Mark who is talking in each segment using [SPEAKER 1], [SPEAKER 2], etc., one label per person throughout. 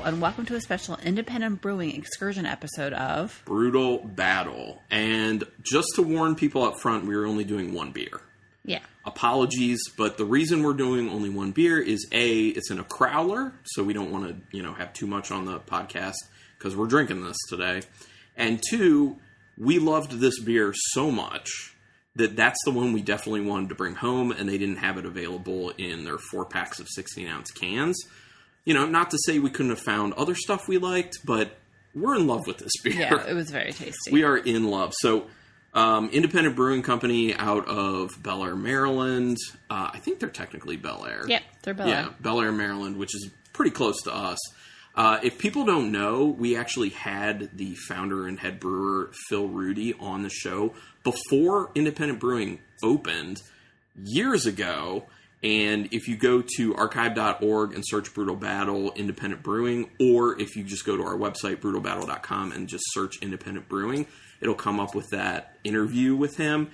[SPEAKER 1] and welcome to a special Independent Brewing Excursion episode of
[SPEAKER 2] Brutal Battle. And just to warn people up front, we are only doing one beer.
[SPEAKER 1] Yeah.
[SPEAKER 2] Apologies, but the reason we're doing only one beer is A, it's in a crowler, so we don't want to, have too much on the podcast because we're drinking this today. And two, we loved this beer so much that's the one we definitely wanted to bring home, and they didn't have it available in their 4-packs of 16-ounce cans. Not to say we couldn't have found other stuff we liked, but we're in love with this beer.
[SPEAKER 1] Yeah, it was very tasty.
[SPEAKER 2] We are in love. So, Independent Brewing Company out of Bel Air, Maryland. I think they're technically Bel Air.
[SPEAKER 1] Yep, they're Bel Air.
[SPEAKER 2] Yeah, Bel Air, Maryland, which is pretty close to us. If people don't know, we actually had the founder and head brewer, Phil Rudy, on the show before Independent Brewing opened years ago. And if you go to archive.org and search Brutal Battle Independent Brewing, or if you just go to our website, brutalbattle.com, and just search Independent Brewing, it'll come up with that interview with him.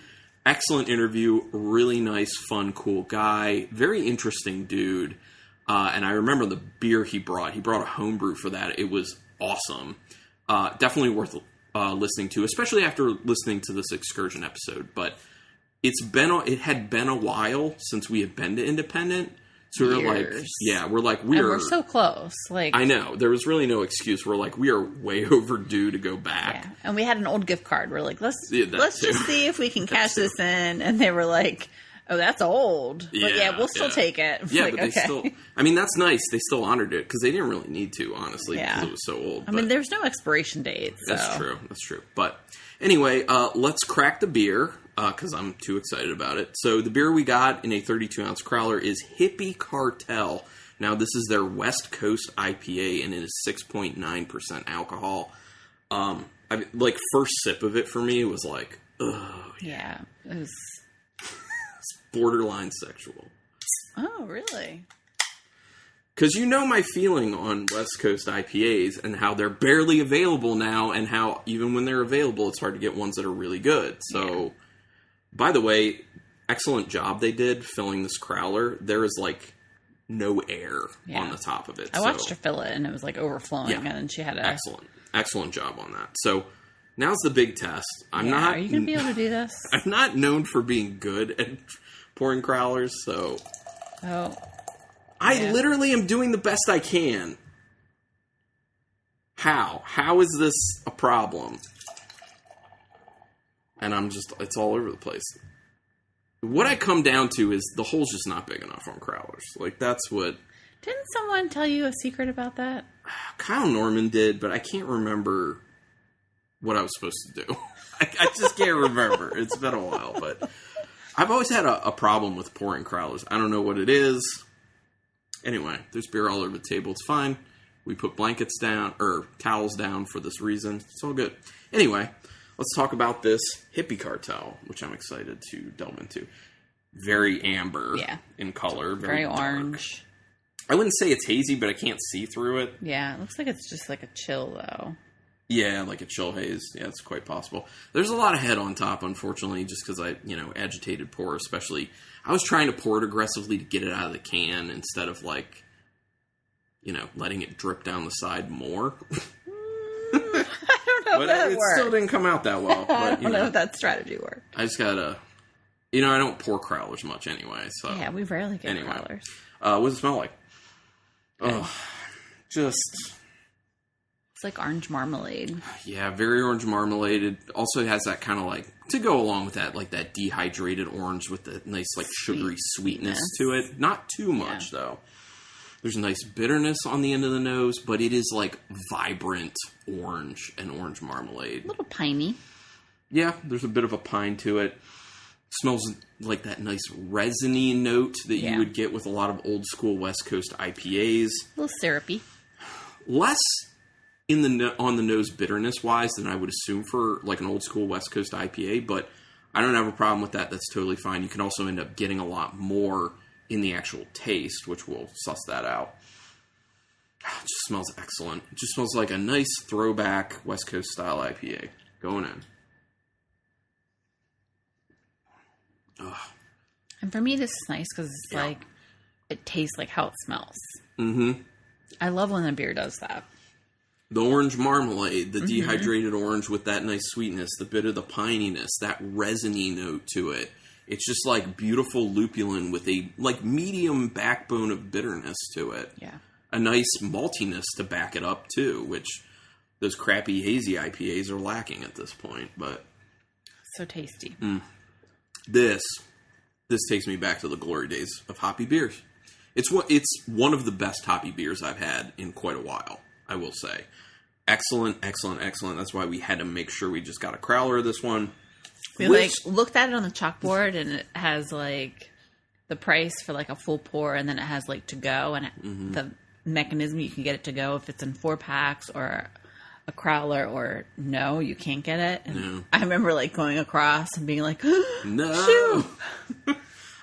[SPEAKER 2] Excellent interview. Really nice, fun, cool guy. Very interesting dude. And I remember the beer he brought. He brought a homebrew for that. It was awesome. Definitely worth listening to, especially after listening to this Excursion episode. But it had been a while since we had been to Independent. So we're
[SPEAKER 1] so close.
[SPEAKER 2] I know. There was really no excuse. We're like, we are way overdue to go back.
[SPEAKER 1] Yeah. And we had an old gift card. We're like, let's just see if we can cash this in. And they were like, oh, that's old. But we'll still take it.
[SPEAKER 2] Yeah, but they still... I mean, that's nice. They still honored it because they didn't really need to, honestly, because it was so old.
[SPEAKER 1] I mean, there's no expiration date. So.
[SPEAKER 2] That's true. But anyway, let's crack the beer because I'm too excited about it. So the beer we got in a 32-ounce crowler is Hippie Cartel. Now, this is their West Coast IPA, and it is 6.9% alcohol. First sip of it for me was like, oh.
[SPEAKER 1] Yeah, it was...
[SPEAKER 2] borderline sexual.
[SPEAKER 1] Oh, really?
[SPEAKER 2] Because my feeling on West Coast IPAs and how they're barely available now, and how even when they're available, it's hard to get ones that are really good. So, by the way, excellent job they did filling this crowler. There is no air on the top of it.
[SPEAKER 1] I watched her fill it, and it was overflowing, and then she had a...
[SPEAKER 2] Excellent job on that. So, now's the big test.
[SPEAKER 1] Are you going to be able to do this?
[SPEAKER 2] I'm not known for being good at pouring crowlers, so...
[SPEAKER 1] Oh.
[SPEAKER 2] I literally am doing the best I can. How? How is this a problem? And it's all over the place. What I come down to is the hole's just not big enough on crowlers. That's what...
[SPEAKER 1] Didn't someone tell you a secret about that?
[SPEAKER 2] Kyle Norman did, but I can't remember what I was supposed to do. I just can't remember. It's been a while, but... I've always had a problem with pouring crowlers. I don't know what it is. Anyway, there's beer all over the table. It's fine. We put blankets down, or towels down for this reason. It's all good. Anyway, let's talk about this Hippie Cartel, which I'm excited to delve into. Very amber in color. Very
[SPEAKER 1] orange.
[SPEAKER 2] I wouldn't say it's hazy, but I can't see through it.
[SPEAKER 1] Yeah, it looks like it's just like a chill, though.
[SPEAKER 2] Yeah, like a chill haze. Yeah, it's quite possible. There's a lot of head on top, unfortunately, just because I, agitated pour, especially. I was trying to pour it aggressively to get it out of the can instead of, letting it drip down the side more.
[SPEAKER 1] I don't know if that worked.
[SPEAKER 2] It still didn't come out that well.
[SPEAKER 1] I don't know if that strategy worked.
[SPEAKER 2] I just gotta... I don't pour crowlers much anyway, so...
[SPEAKER 1] Yeah, we rarely get crowlers.
[SPEAKER 2] What does it smell like? Oh, just...
[SPEAKER 1] It's like orange marmalade.
[SPEAKER 2] Yeah, very orange marmalade. It also has that kind of to go along with that, that dehydrated orange with the nice, sugary sweetness to it. Not too much, though. There's a nice bitterness on the end of the nose, but it is, vibrant orange and orange marmalade.
[SPEAKER 1] A little piney.
[SPEAKER 2] Yeah, there's a bit of a pine to it. Smells like that nice resiny note that you would get with a lot of old school West Coast IPAs.
[SPEAKER 1] A little syrupy.
[SPEAKER 2] Less... on the nose bitterness wise than I would assume for an old school West Coast IPA, but I don't have a problem with that. That's totally fine. You can also end up getting a lot more in the actual taste, which we'll suss that out. It just smells excellent. It just smells like a nice throwback West Coast style IPA going in. Ugh.
[SPEAKER 1] And for me, this is nice because it's it tastes like how it smells.
[SPEAKER 2] Mm-hmm.
[SPEAKER 1] I love when the beer does that.
[SPEAKER 2] The orange marmalade, the dehydrated orange with that nice sweetness, the bit of the pininess, that resiny note to it. It's just like beautiful lupulin with a like medium backbone of bitterness to it.
[SPEAKER 1] Yeah.
[SPEAKER 2] A nice maltiness to back it up too, which those crappy hazy IPAs are lacking at this point. But
[SPEAKER 1] so tasty.
[SPEAKER 2] This takes me back to the glory days of hoppy beers. It's one of the best hoppy beers I've had in quite a while, I will say. Excellent, excellent, excellent. That's why we had to make sure we just got a crowler of this one.
[SPEAKER 1] We looked at it on the chalkboard, and it has like the price for like a full pour, and then it has like to go, and the mechanism you can get it to go if it's in 4-packs or a crowler, or no, you can't get it. And I remember like going across and being like,
[SPEAKER 2] no.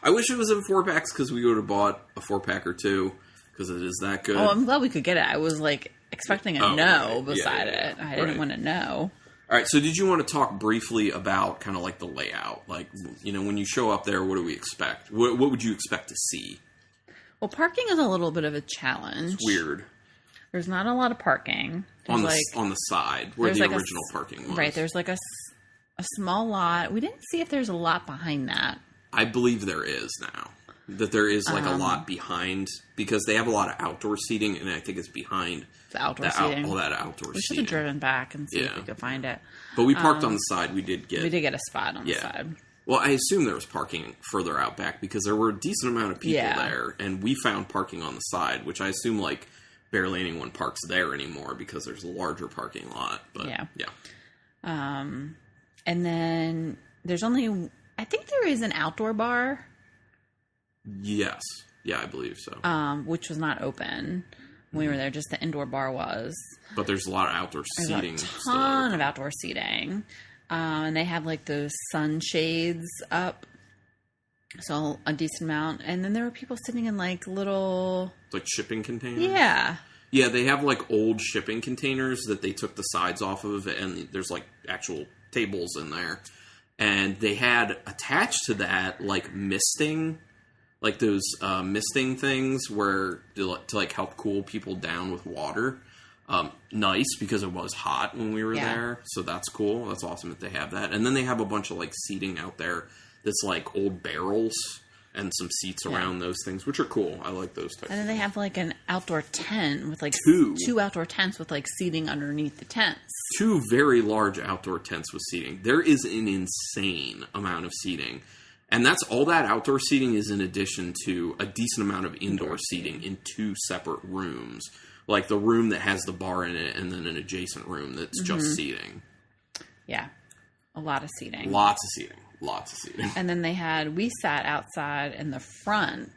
[SPEAKER 2] I wish it was in 4-packs because we would have bought a 4-pack or two because it is that good.
[SPEAKER 1] Oh, I'm glad we could get it. I was like expecting a beside it. I didn't want to know.
[SPEAKER 2] All right, so did you want to talk briefly about kind of like the layout? Like, you know, when you show up there, what do we expect? What would you expect to see?
[SPEAKER 1] Well, parking is a little bit of a challenge.
[SPEAKER 2] It's weird.
[SPEAKER 1] There's not a lot of parking.
[SPEAKER 2] On the side, where the original parking was.
[SPEAKER 1] Right, there's like a small lot. We didn't see if there's a lot behind that.
[SPEAKER 2] I believe there is now. That there is like a lot behind, because they have a lot of outdoor seating, and I think it's behind
[SPEAKER 1] the outdoor seating.
[SPEAKER 2] All that outdoor seating.
[SPEAKER 1] We should have driven back and see if we could find it.
[SPEAKER 2] But we parked on the side. We did get
[SPEAKER 1] a spot on the side.
[SPEAKER 2] Well, I assume there was parking further out back because there were a decent amount of people there, and we found parking on the side, which I assume like barely anyone parks there anymore because there's a larger parking lot. But yeah.
[SPEAKER 1] And then there's only, I think there is an outdoor bar.
[SPEAKER 2] Yes. Yeah, I believe so.
[SPEAKER 1] Which was not open when we were there. Just the indoor bar was.
[SPEAKER 2] But there's a lot of outdoor seating.
[SPEAKER 1] There's a ton of outdoor seating. And they have like those sunshades up. So a decent amount. And then there were people sitting in like little...
[SPEAKER 2] Like shipping containers?
[SPEAKER 1] Yeah.
[SPEAKER 2] Yeah, they have like old shipping containers that they took the sides off of, and there's like actual tables in there. And they had attached to that like misting, like those misting things where to like help cool people down with water. Nice, because it was hot when we were there, so that's cool. That's awesome that they have that. And then they have a bunch of like seating out there that's like old barrels and some seats around those things, which are cool. I like those types.
[SPEAKER 1] And then they have like an outdoor tent with like two outdoor tents with like seating underneath the tents.
[SPEAKER 2] 2 very large outdoor tents with seating. There is an insane amount of seating. And that's all that outdoor seating is in addition to a decent amount of indoor seating in 2 separate rooms. Like the room that has the bar in it and then an adjacent room that's just seating. Yeah.
[SPEAKER 1] A lot of seating.
[SPEAKER 2] Lots of seating. Lots of seating.
[SPEAKER 1] And then we sat outside in the front.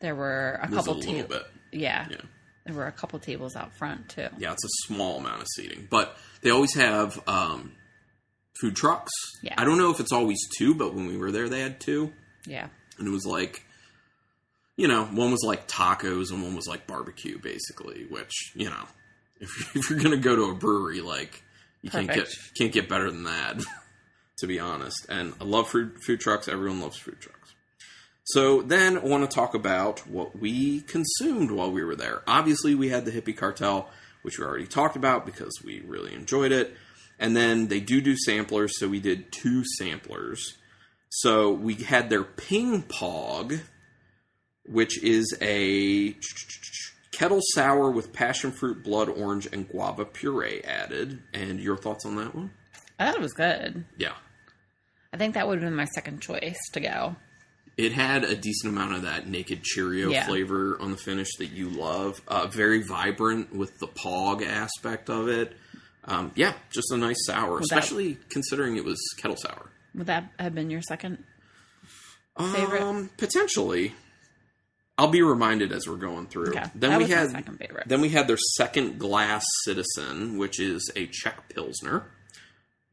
[SPEAKER 1] There were a couple tables. Yeah. There were a couple tables out front too.
[SPEAKER 2] Yeah, it's a small amount of seating. But they always have food trucks.
[SPEAKER 1] Yeah.
[SPEAKER 2] I don't know if it's always 2, but when we were there, they had 2.
[SPEAKER 1] Yeah.
[SPEAKER 2] And it was like, you know, one was like tacos and one was like barbecue, basically. Which, you know, if you're going to go to a brewery, like, you can't get better than that, to be honest. And I love food trucks. Everyone loves food trucks. So then I want to talk about what we consumed while we were there. Obviously, we had the Hippie Cartel, which we already talked about because we really enjoyed it. And then they do samplers, so we did 2 samplers. So we had their Ping Pong, which is a kettle sour with passion fruit, blood orange, and guava puree added. And your thoughts on that one?
[SPEAKER 1] I thought it was good.
[SPEAKER 2] Yeah.
[SPEAKER 1] I think that would have been my second choice to go.
[SPEAKER 2] It had a decent amount of that naked Cheerio flavor on the finish that you love. Very vibrant with the pog aspect of it. Just a nice sour, especially considering it was kettle sour.
[SPEAKER 1] Would that have been your second favorite?
[SPEAKER 2] Potentially. I'll be reminded as we're going through.
[SPEAKER 1] Okay. That was my second favorite.
[SPEAKER 2] Then we had their Second Glass Citizen, which is a Czech Pilsner.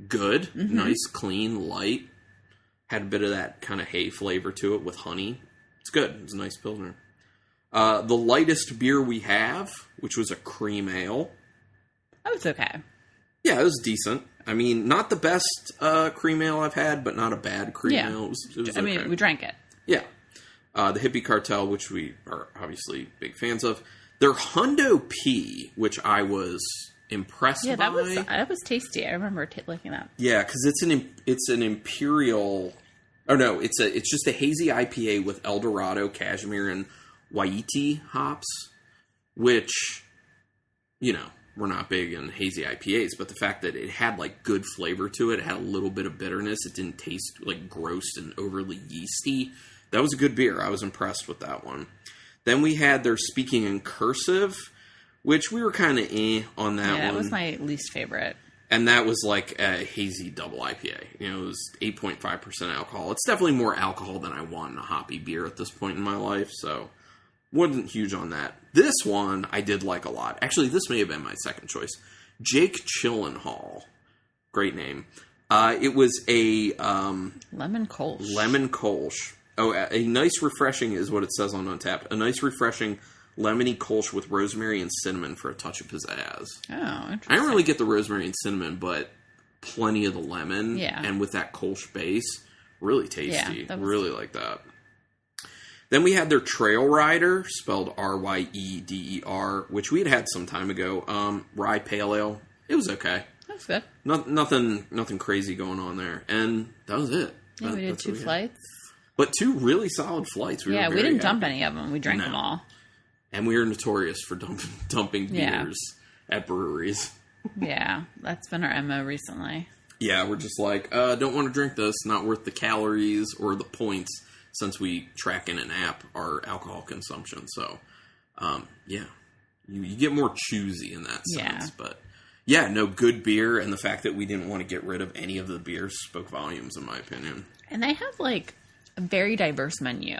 [SPEAKER 2] Good. Mm-hmm. Nice, clean, light. Had a bit of that kind of hay flavor to it with honey. It's good. It's a nice Pilsner. The lightest beer we have, which was a cream ale.
[SPEAKER 1] That was okay.
[SPEAKER 2] Yeah, it was decent. I mean, not the best cream ale I've had, but not a bad cream ale. It was okay.
[SPEAKER 1] I mean, we drank it.
[SPEAKER 2] Yeah. The Hippie Cartel, which we are obviously big fans of. Their Hundo P, which I was impressed by.
[SPEAKER 1] Yeah, that was tasty. I remember liking that.
[SPEAKER 2] Yeah, because it's an imperial. Oh no, it's just a hazy IPA with El Dorado, Cashmere, and Waiiti hops, which, you know, we're not big in hazy IPAs, but the fact that it had like good flavor to it, it had a little bit of bitterness, it didn't taste like gross and overly yeasty. That was a good beer. I was impressed with that one. Then we had their Speaking in Cursive, which we were kind of on that one.
[SPEAKER 1] Yeah, that was my least favorite.
[SPEAKER 2] And that was like a hazy double IPA. You know, it was 8.5% alcohol. It's definitely more alcohol than I want in a hoppy beer at this point in my life, so wasn't huge on that. This one I did like a lot. Actually, this may have been my second choice. Jake Chillenhall. Great name. It was a
[SPEAKER 1] Lemon Kolsch.
[SPEAKER 2] Lemon Kolsch. Oh, a nice refreshing is what it says on Untappd. A nice refreshing lemony Kolsch with rosemary and cinnamon for a touch of pizzazz.
[SPEAKER 1] Oh, interesting.
[SPEAKER 2] I don't really get the rosemary and cinnamon, but plenty of the lemon.
[SPEAKER 1] Yeah.
[SPEAKER 2] And with that Kolsch base, really tasty.
[SPEAKER 1] Yeah,
[SPEAKER 2] really like that. Then we had their Trail Rider, spelled R-Y-E-D-E-R, which we had some time ago. Rye Pale Ale. It was okay.
[SPEAKER 1] That's good.
[SPEAKER 2] Nothing crazy going on there. And that was it.
[SPEAKER 1] Yeah, we did 2 flights.
[SPEAKER 2] But 2 really solid flights.
[SPEAKER 1] We didn't dump any of them. We drank them all.
[SPEAKER 2] And we are notorious for dumping beers at breweries.
[SPEAKER 1] Yeah, that's been our MO recently.
[SPEAKER 2] Yeah, we're just like, don't want to drink this. Not worth the calories or the points, since we track in an app our alcohol consumption. So, you get more choosy in that sense.
[SPEAKER 1] Yeah.
[SPEAKER 2] But, yeah, no, good beer. And the fact that we didn't want to get rid of any of the beers spoke volumes, in my opinion.
[SPEAKER 1] And they have, like, a very diverse menu.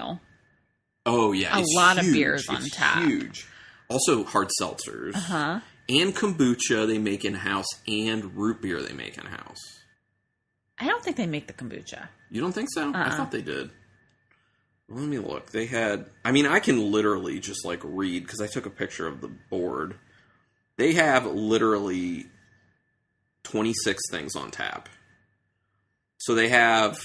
[SPEAKER 2] Oh, yeah.
[SPEAKER 1] A lot of beers on tap.
[SPEAKER 2] Huge. Also, hard seltzers.
[SPEAKER 1] Uh-huh.
[SPEAKER 2] And kombucha they make in-house, and root beer they make in-house.
[SPEAKER 1] I don't think they make the kombucha.
[SPEAKER 2] You don't think so? I thought they did. Well, let me look. They had... I mean, I can literally just, like, read, because I took a picture of the board. They have literally 26 things on tap. So they have...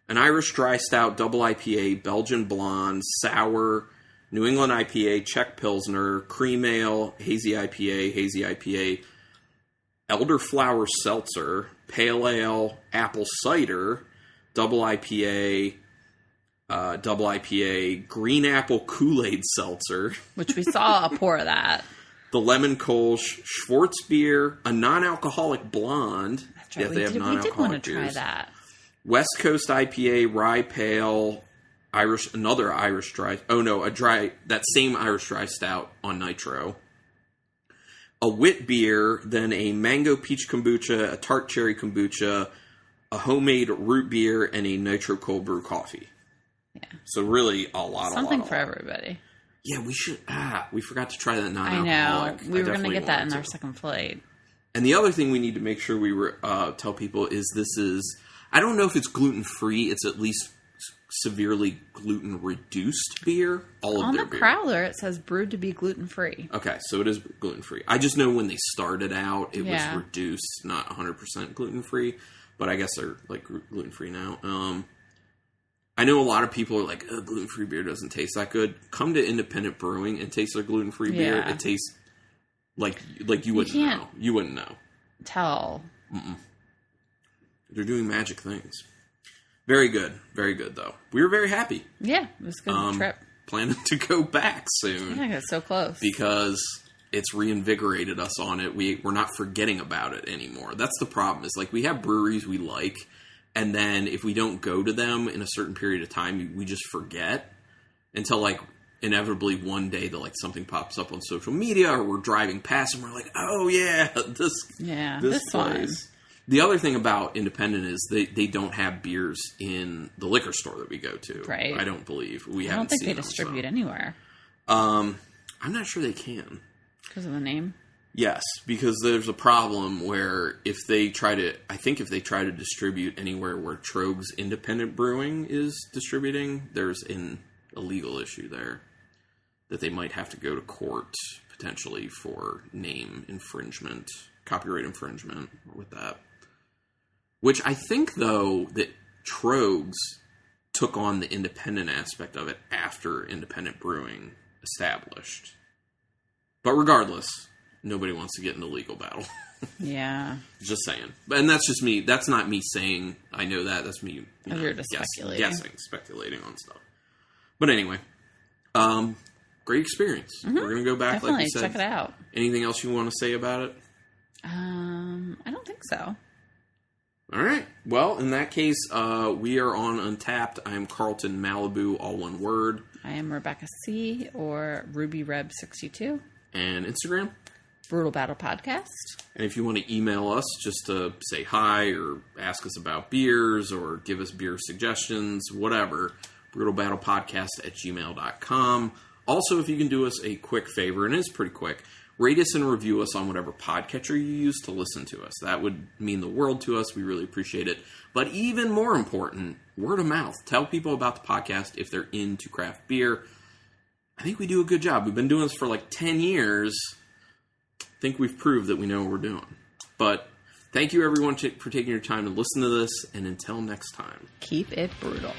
[SPEAKER 2] an Irish Dry Stout, Double IPA, Belgian Blonde, Sour, New England IPA, Czech Pilsner, Cream Ale, Hazy IPA, Elderflower Seltzer, Pale Ale, Apple Cider, Double IPA, Green Apple Kool-Aid Seltzer.
[SPEAKER 1] Which we saw a pour of that.
[SPEAKER 2] The Lemon Kolsch, Schwarzbier, a non-alcoholic blonde.
[SPEAKER 1] That's right.
[SPEAKER 2] Yeah, they have non-alcoholic
[SPEAKER 1] we did want to try
[SPEAKER 2] beers.
[SPEAKER 1] that.
[SPEAKER 2] West Coast IPA, Rye Pale, another Irish Dry, that same Irish Dry Stout on Nitro. A wit beer, then a mango peach kombucha, a tart cherry kombucha, a homemade root beer, and a nitro cold brew coffee.
[SPEAKER 1] Yeah.
[SPEAKER 2] So really a lot.
[SPEAKER 1] Something for everybody.
[SPEAKER 2] Yeah, we should, we forgot to try that non-alcoholic.
[SPEAKER 1] I know. We were going to get that in our second flight.
[SPEAKER 2] And the other thing we need to make sure we tell people is this is... I don't know if it's gluten-free. It's at least severely gluten-reduced beer.
[SPEAKER 1] On the Crowler, it says brewed to be gluten-free.
[SPEAKER 2] Okay, so it is gluten-free. I just know when they started out, it was
[SPEAKER 1] Yeah.
[SPEAKER 2] reduced, not 100% gluten-free. But I guess they're like gluten-free now. I know a lot of people are like, gluten-free beer doesn't taste that good. Come to Independent Brewing and taste their gluten-free beer. It tastes like you wouldn't know. You wouldn't know.
[SPEAKER 1] Tell.
[SPEAKER 2] Mm-mm. They're doing magic things. Very good, though. We were very happy.
[SPEAKER 1] Yeah, it was a good trip.
[SPEAKER 2] Planning to go back soon.
[SPEAKER 1] Yeah, it's so close.
[SPEAKER 2] Because it's reinvigorated us on it. We're not forgetting about it anymore. That's the problem. Is like we have breweries we like, and then if we don't go to them in a certain period of time, we just forget until like inevitably one day that like something pops up on social media or we're driving past and we're like, oh yeah, this place.
[SPEAKER 1] One.
[SPEAKER 2] The other thing about Independent is they don't have beers in the liquor store that we go to.
[SPEAKER 1] Right.
[SPEAKER 2] I don't believe.
[SPEAKER 1] I don't think they distribute anywhere.
[SPEAKER 2] I'm not sure they can.
[SPEAKER 1] Because of the name?
[SPEAKER 2] Yes, because there's a problem where if they try to distribute anywhere where Trogue's Independent Brewing is distributing, there's a legal issue there that they might have to go to court potentially for name infringement, copyright infringement with that. Which I think, though, that Trogues took on the independent aspect of it after Independent Brewing established. But regardless, nobody wants to get in a legal battle.
[SPEAKER 1] Yeah.
[SPEAKER 2] Just saying. And that's just me. That's not me saying I know that. That's me
[SPEAKER 1] You're just
[SPEAKER 2] speculating on stuff. But anyway, great experience. Mm-hmm. We're going to go back,
[SPEAKER 1] Definitely.
[SPEAKER 2] like you said.
[SPEAKER 1] Check it out.
[SPEAKER 2] Anything else you want to say about it?
[SPEAKER 1] I don't think so.
[SPEAKER 2] All right. Well, in that case, we are on Untapped. I'm Carlton Malibu, all one word.
[SPEAKER 1] I am Rebecca C. or RubyReb62.
[SPEAKER 2] And Instagram?
[SPEAKER 1] Brutal Battle Podcast. And
[SPEAKER 2] if you want to email us just to say hi or ask us about beers or give us beer suggestions, whatever, brutalbattlepodcast@gmail.com. Also, if you can do us a quick favor, and it's pretty quick, rate us and review us on whatever podcatcher you use to listen to us. That would mean the world to us. We really appreciate it. But even more important, word of mouth. Tell people about the podcast if they're into craft beer. I think we do a good job. We've been doing this for like 10 years. I think we've proved that we know what we're doing. But thank you, everyone, for taking your time to listen to this. And until next time,
[SPEAKER 1] keep it brutal.